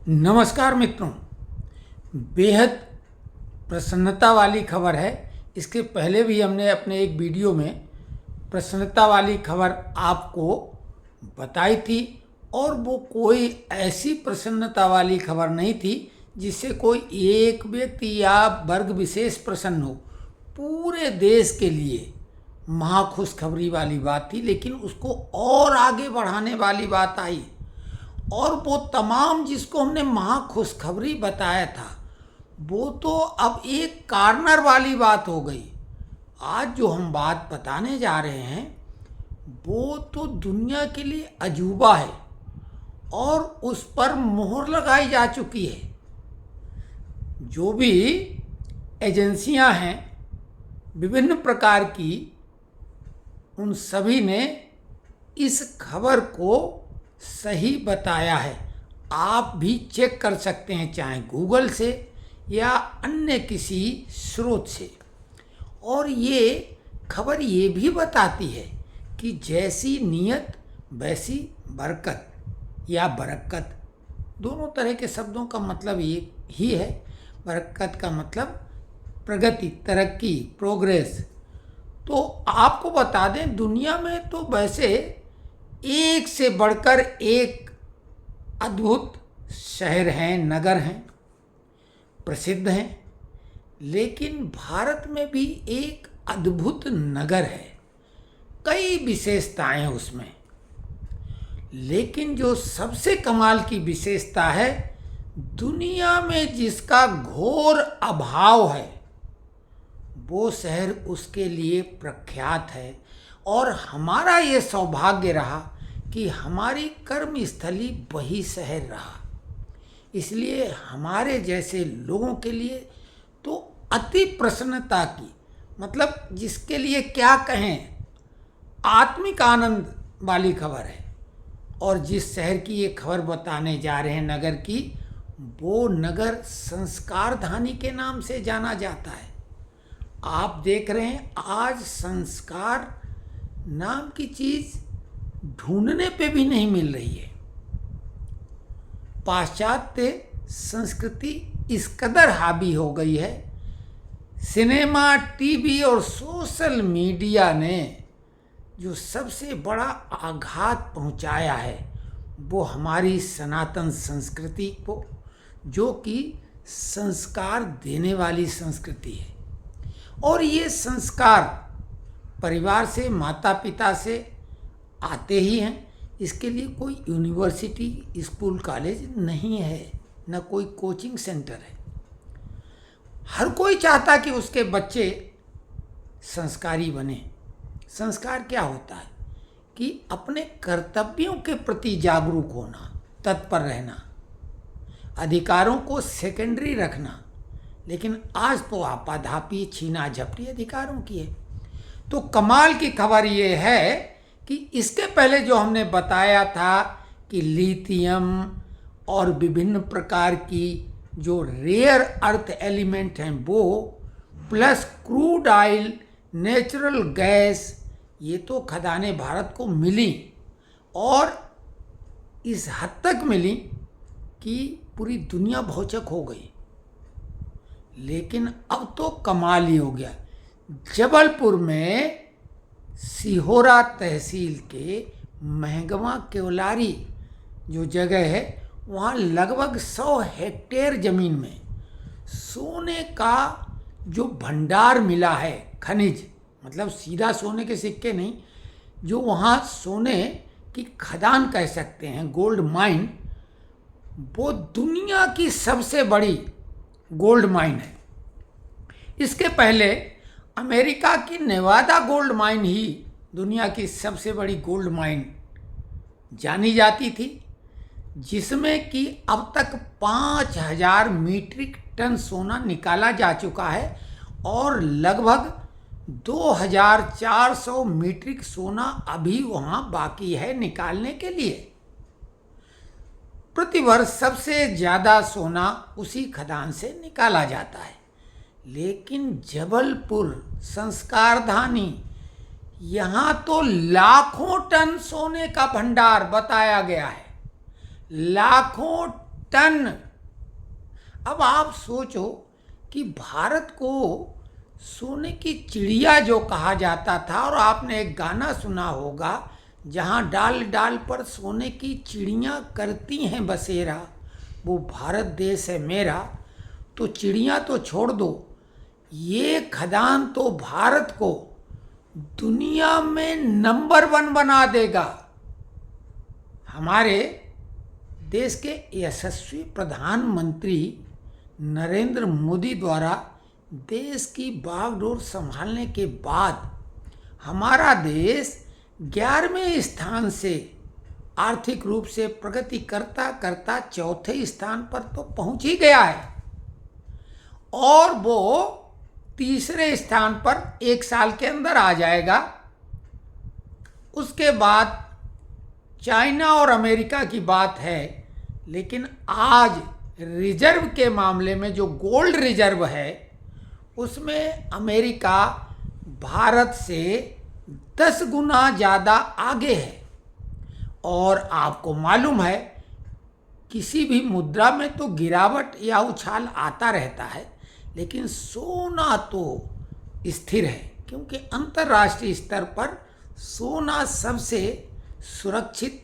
नमस्कार मित्रों। बेहद प्रसन्नता वाली खबर है। इसके पहले भी हमने अपने एक वीडियो में प्रसन्नता वाली खबर आपको बताई थी, और वो कोई ऐसी प्रसन्नता वाली खबर नहीं थी जिससे कोई एक व्यक्ति या वर्ग विशेष प्रसन्न हो। पूरे देश के लिए महा खुशखबरी वाली बात थी, लेकिन उसको और आगे बढ़ाने वाली बात आई, और वो तमाम जिसको हमने महा खुशखबरी बताया था वो तो अब एक कार्नर वाली बात हो गई। आज जो हम बात बताने जा रहे हैं वो तो दुनिया के लिए अजूबा है और उस पर मोहर लगाई जा चुकी है। जो भी एजेंसियां हैं विभिन्न प्रकार की, उन सभी ने इस खबर को सही बताया है। आप भी चेक कर सकते हैं, चाहे गूगल से या अन्य किसी स्रोत से। और ये खबर ये भी बताती है कि जैसी नीयत वैसी बरकत या बरकत, दोनों तरह के शब्दों का मतलब ये ही है। बरकत का मतलब प्रगति, तरक्की, प्रोग्रेस। तो आपको बता दें, दुनिया में तो वैसे एक से बढ़कर एक अद्भुत शहर हैं, नगर हैं, प्रसिद्ध हैं, लेकिन भारत में भी एक अद्भुत नगर है। कई विशेषताएं हैं उसमें, लेकिन जो सबसे कमाल की विशेषता है, दुनिया में जिसका घोर अभाव है वो शहर उसके लिए प्रख्यात है। और हमारा ये सौभाग्य रहा कि हमारी कर्मस्थली वही शहर रहा। इसलिए हमारे जैसे लोगों के लिए तो अति प्रसन्नता की, मतलब जिसके लिए क्या कहें, आत्मिक आनंद वाली खबर है। और जिस शहर की ये खबर बताने जा रहे हैं, नगर की, वो नगर संस्कारधानी के नाम से जाना जाता है। आप देख रहे हैं आज संस्कार नाम की चीज ढूंढने पे भी नहीं मिल रही है। पाश्चात्य संस्कृति इस कदर हावी हो गई है, सिनेमा, टीवी और सोशल मीडिया ने जो सबसे बड़ा आघात पहुंचाया है वो हमारी सनातन संस्कृति को, जो कि संस्कार देने वाली संस्कृति है। और ये संस्कार परिवार से, माता पिता से आते ही हैं। इसके लिए कोई यूनिवर्सिटी, स्कूल, कॉलेज नहीं है, न कोई कोचिंग सेंटर है। हर कोई चाहता कि उसके बच्चे संस्कारी बने। संस्कार क्या होता है कि अपने कर्तव्यों के प्रति जागरूक होना, तत्पर रहना, अधिकारों को सेकेंडरी रखना। लेकिन आज तो आपाधापी, छीना झपटी अधिकारों की है। तो कमाल की खबर ये है कि इसके पहले जो हमने बताया था कि लिथियम और विभिन्न प्रकार की जो रेयर अर्थ एलिमेंट हैं वो, plus crude oil, natural gas, ये तो खदानें भारत को मिली, और इस हद तक मिली कि पूरी दुनिया भौचक हो गई। लेकिन अब तो कमाल ही हो गया। जबलपुर में सिहोरा तहसील के महगमा केवलारी जो जगह है, वहाँ लगभग 100 हेक्टेयर ज़मीन में सोने का जो भंडार मिला है, खनिज, मतलब सीधा सोने के सिक्के नहीं, जो वहाँ सोने की खदान कह सकते हैं, गोल्ड माइन, वो दुनिया की सबसे बड़ी गोल्ड माइन है। इसके पहले अमेरिका की नेवादा गोल्ड माइन ही दुनिया की सबसे बड़ी गोल्ड माइन जानी जाती थी, जिसमें कि अब तक 5000 मीट्रिक टन सोना निकाला जा चुका है, और लगभग 2400 मीट्रिक सोना अभी वहाँ बाकी है निकालने के लिए। प्रतिवर्ष सबसे ज़्यादा सोना उसी खदान से निकाला जाता है। लेकिन जबलपुर संस्कारधानी, यहाँ तो लाखों टन सोने का भंडार बताया गया है। लाखों टन। अब आप सोचो कि भारत को सोने की चिड़िया जो कहा जाता था, और आपने एक गाना सुना होगा, जहाँ डाल डाल पर सोने की चिड़ियाँ करती हैं बसेरा, वो भारत देश है मेरा। तो चिड़िया तो छोड़ दो, ये खदान तो भारत को दुनिया में नंबर 1 बना देगा। हमारे देश के यशस्वी प्रधानमंत्री नरेंद्र मोदी द्वारा देश की बागडोर संभालने के बाद हमारा देश 11वें स्थान से आर्थिक रूप से प्रगति करता करता 4थे स्थान पर तो पहुंच ही गया है, और वो 3रे स्थान पर 1 साल के अंदर आ जाएगा। उसके बाद चाइना और अमेरिका की बात है, लेकिन आज रिजर्व के मामले में जो गोल्ड रिजर्व है उसमें अमेरिका भारत से 10 गुना ज़्यादा आगे है। और आपको मालूम है किसी भी मुद्रा में तो गिरावट या उछाल आता रहता है, लेकिन सोना तो स्थिर है, क्योंकि अंतर्राष्ट्रीय स्तर पर सोना सबसे सुरक्षित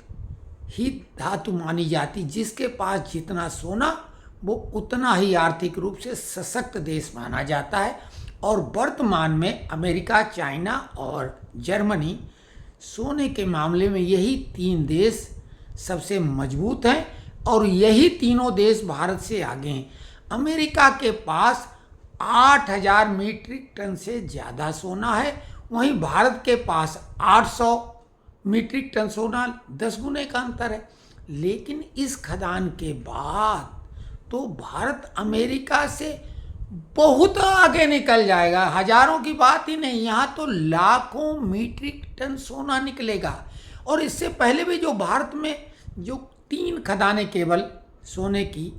ही धातु मानी जाती। जिसके पास जितना सोना वो उतना ही आर्थिक रूप से सशक्त देश माना जाता है। और वर्तमान में अमेरिका, चाइना और जर्मनी सोने के मामले में यही 3 देश सबसे मजबूत हैं, और यही तीनों देश भारत से आगे हैं। अमेरिका के पास 8000 मीट्रिक टन से ज़्यादा सोना है, वहीं भारत के पास 800 मीट्रिक टन सोना, 10 गुने का अंतर है। लेकिन इस खदान के बाद तो भारत अमेरिका से बहुत आगे निकल जाएगा। हजारों की बात ही नहीं, यहाँ तो लाखों मीट्रिक टन सोना निकलेगा। और इससे पहले भी जो भारत में जो 3 खदानें केवल सोने की,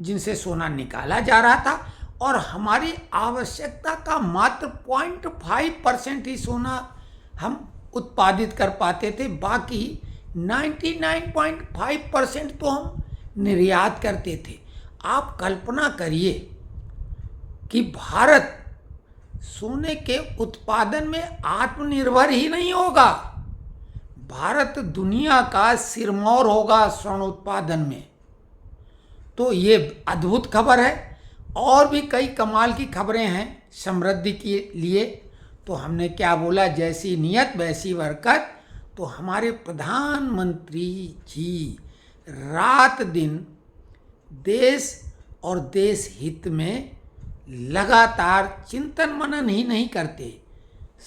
जिनसे सोना निकाला जा रहा था, और हमारी आवश्यकता का मात्र 0.5% ही सोना हम उत्पादित कर पाते थे, बाकी 99.5% तो हम निर्यात करते थे। आप कल्पना करिए कि भारत सोने के उत्पादन में आत्मनिर्भर ही नहीं होगा, भारत दुनिया का सिरमौर होगा स्वर्ण उत्पादन में। तो ये अद्भुत खबर है। और भी कई कमाल की खबरें हैं समृद्धि के लिए। तो हमने क्या बोला, जैसी नियत वैसी बरकत। तो हमारे प्रधानमंत्री जी रात दिन देश और देश हित में लगातार चिंतन मनन ही नहीं करते,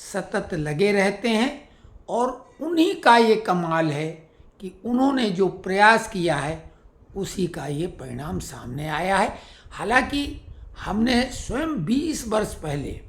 सतत लगे रहते हैं। और उन्हीं का ये कमाल है कि उन्होंने जो प्रयास किया है उसी का ये परिणाम सामने आया है। हालांकि हमने स्वयं 20 वर्ष पहले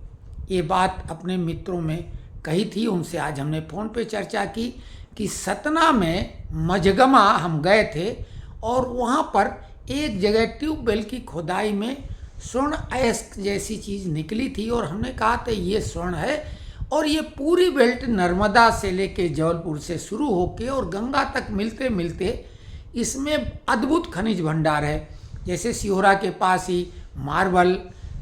ये बात अपने मित्रों में कही थी, उनसे आज हमने फ़ोन पे चर्चा की कि सतना में मझगमा हम गए थे, और वहाँ पर एक जगह ट्यूबवेल की खुदाई में स्वर्ण अयस्क जैसी चीज़ निकली थी। और हमने कहा था ये स्वर्ण है, और ये पूरी बेल्ट नर्मदा से लेके जबलपुर से शुरू होके और गंगा तक मिलते मिलते इसमें अद्भुत खनिज भंडार है। जैसे सिहोरा के पास ही मार्बल,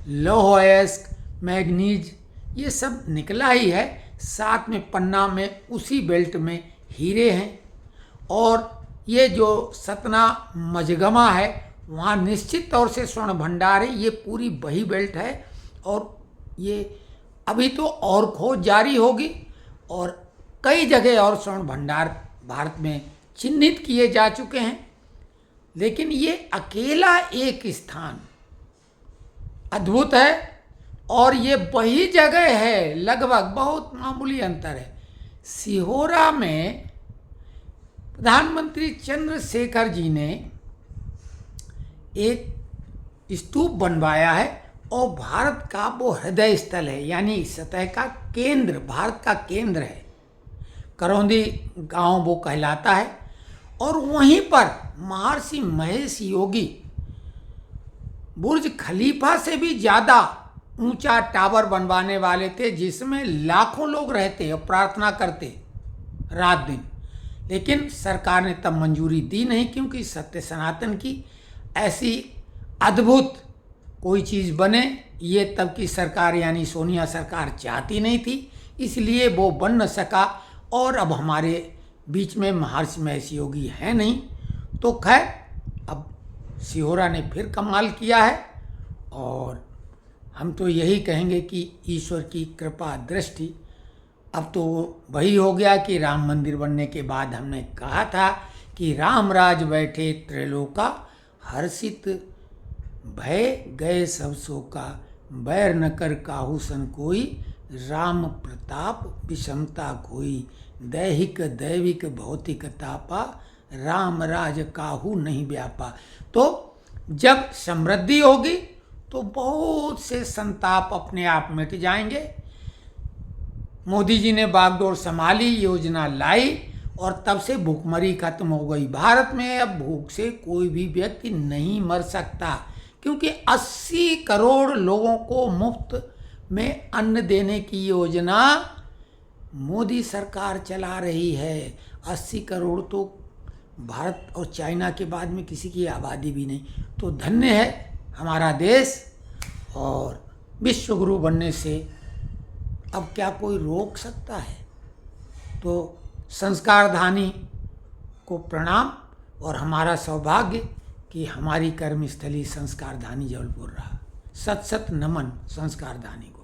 लौह अयस्क, मैग्नीज, ये सब निकला ही है। साथ में पन्ना में उसी बेल्ट में हीरे हैं। और ये जो सतना मझगमा है वहाँ निश्चित तौर से स्वर्ण भंडार है। ये पूरी वही बेल्ट है, और ये अभी तो और खोज जारी होगी, और कई जगह और स्वर्ण भंडार भारत में चिन्हित किए जा चुके हैं। लेकिन ये अकेला एक स्थान अद्भुत है, और ये वही जगह है, लगभग बहुत मामूली अंतर है। सिहोरा में प्रधानमंत्री चंद्रशेखर जी ने एक स्तूप बनवाया है, और भारत का वो हृदय स्थल है, यानी सतह का केंद्र, भारत का केंद्र है। करौंदी गांव वो कहलाता है। और वहीं पर महर्षि महेश योगी बुर्ज खलीफा से भी ज़्यादा ऊंचा टावर बनवाने वाले थे, जिसमें लाखों लोग रहते और प्रार्थना करते रात दिन। लेकिन सरकार ने तब मंजूरी दी नहीं, क्योंकि सत्य सनातन की ऐसी अद्भुत कोई चीज़ बने ये तब की सरकार यानी सोनिया सरकार चाहती नहीं थी, इसलिए वो बन न सका। और अब हमारे बीच में महर्षि महेश योगी है नहीं, तो खैर अब सिहोरा ने फिर कमाल किया है। और हम तो यही कहेंगे कि ईश्वर की कृपा दृष्टि, अब तो वही हो गया कि राम मंदिर बनने के बाद हमने कहा था कि राम राज बैठे त्रैलोका, हर्षित भय गए सब शोका, बैर न कर काहू सन कोई, राम प्रताप विषमता खोई, दैहिक दैविक भौतिक तापा, राम राज काहू नहीं व्यापा। तो जब समृद्धि होगी तो बहुत से संताप अपने आप मिट जाएंगे। मोदी जी ने बागडोर संभाली, योजना लाई और तब से भूखमरी खत्म हो गई। भारत में अब भूख से कोई भी व्यक्ति नहीं मर सकता, क्योंकि 80 करोड़ लोगों को मुफ्त में अन्न देने की योजना मोदी सरकार चला रही है। 80 करोड़ तो भारत और चाइना के बाद में किसी की आबादी भी नहीं। तो धन्य है हमारा देश, और विश्व गुरु बनने से अब क्या कोई रोक सकता है। तो संस्कारधानी को प्रणाम, और हमारा सौभाग्य कि हमारी कर्मस्थली संस्कारधानी जबलपुर रहा। सत सत नमन संस्कारधानी को।